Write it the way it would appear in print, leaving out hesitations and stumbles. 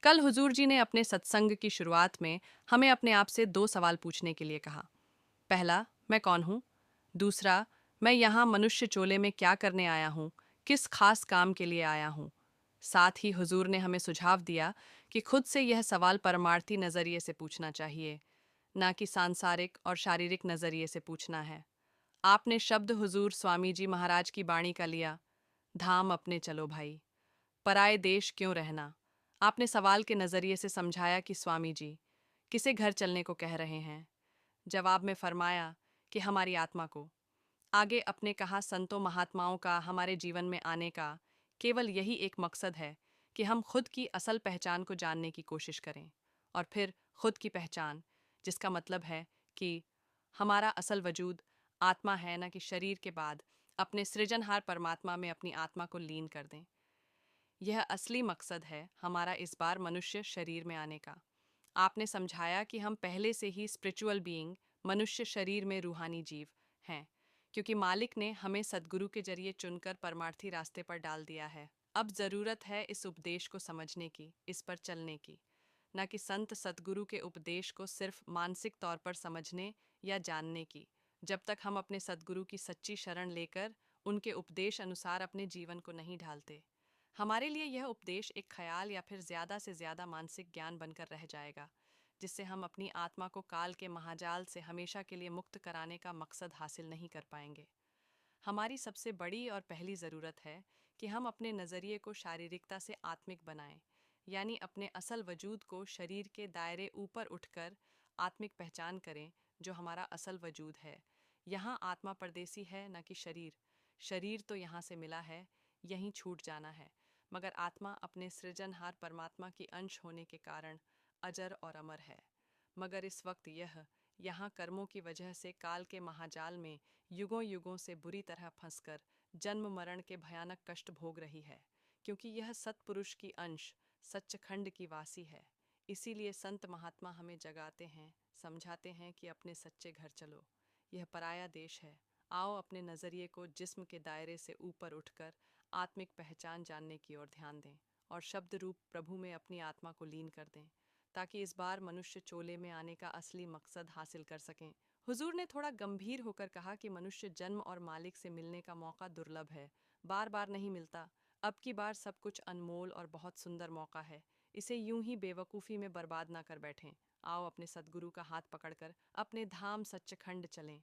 कल हुजूर जी ने अपने सत्संग की शुरुआत में हमें अपने आप से दो सवाल पूछने के लिए कहा। पहला, मैं कौन हूँ? दूसरा, मैं यहाँ मनुष्य चोले में क्या करने आया हूँ, किस खास काम के लिए आया हूँ? साथ ही हुजूर ने हमें सुझाव दिया कि खुद से यह सवाल परमार्थी नज़रिए से पूछना चाहिए, ना कि सांसारिक और शारीरिक नज़रिए से पूछना है। आपने शब्द हुजूर स्वामी जी महाराज की बाणी का लिया, धाम अपने चलो भाई, पराए देश क्यों रहना। आपने सवाल के नज़रिए से समझाया कि स्वामी जी किसे घर चलने को कह रहे हैं। जवाब में फरमाया कि हमारी आत्मा को। आगे अपने कहा संतों महात्माओं का हमारे जीवन में आने का केवल यही एक मकसद है कि हम खुद की असल पहचान को जानने की कोशिश करें, और फिर खुद की पहचान, जिसका मतलब है कि हमारा असल वजूद आत्मा है, न कि शरीर के बाद अपने सृजनहार परमात्मा में अपनी आत्मा को लीन कर दें। यह असली मकसद है हमारा इस बार मनुष्य शरीर में आने का। आपने समझाया कि हम पहले से ही स्पिरिचुअल बीइंग, मनुष्य शरीर में रूहानी जीव हैं, क्योंकि मालिक ने हमें सद्गुरु के जरिए चुनकर परमार्थी रास्ते पर डाल दिया है। अब ज़रूरत है इस उपदेश को समझने की, इस पर चलने की, न कि संत सद्गुरु के उपदेश को सिर्फ मानसिक तौर पर समझने या जानने की। जब तक हम अपने सद्गुरु की सच्ची शरण लेकर उनके उपदेश अनुसार अपने जीवन को नहीं ढालते, हमारे लिए यह उपदेश एक ख्याल या फिर ज़्यादा से ज़्यादा मानसिक ज्ञान बनकर रह जाएगा, जिससे हम अपनी आत्मा को काल के महाजाल से हमेशा के लिए मुक्त कराने का मकसद हासिल नहीं कर पाएंगे। हमारी सबसे बड़ी और पहली ज़रूरत है कि हम अपने नज़रिए को शारीरिकता से आत्मिक बनाएं, यानी अपने असल वजूद को शरीर के दायरे ऊपर उठकर आत्मिक पहचान करें, जो हमारा असल वजूद है। यहाँ आत्मा परदेसी है, न कि शरीर। शरीर तो यहाँ से मिला है, यहीं छूट जाना है, मगर आत्मा अपने सृजनहार परमात्मा की अंश होने के कारण अजर और अमर है। मगर इस वक्त यह यहाँ कर्मों की वजह से काल के महाजाल में युगों युगों से बुरी तरह फंसकर जन्म मरण के भयानक कष्ट भोग रही है, क्योंकि यह सत्पुरुष की अंश सच्चखंड की वासी है। इसीलिए संत महात्मा हमें जगाते हैं, समझाते हैं कि अपने सच्चे घर चलो, यह पराया देश है। आओ अपने नज़रिए को जिस्म के दायरे से ऊपर उठकर आत्मिक पहचान जानने की ओर ध्यान दें, और शब्द रूप प्रभु में अपनी आत्मा को लीन कर दें, ताकि इस बार मनुष्य चोले में आने का असली मकसद हासिल कर सकें। हुजूर ने थोड़ा गंभीर होकर कहा कि मनुष्य जन्म और मालिक से मिलने का मौका दुर्लभ है, बार बार नहीं मिलता। अब की बार सब कुछ अनमोल और बहुत सुंदर मौका है, इसे यूं ही बेवकूफ़ी में बर्बाद ना कर बैठें। आओ अपने सद्गुरु का हाथ पकड़कर अपने धाम सच्चखंड चलें।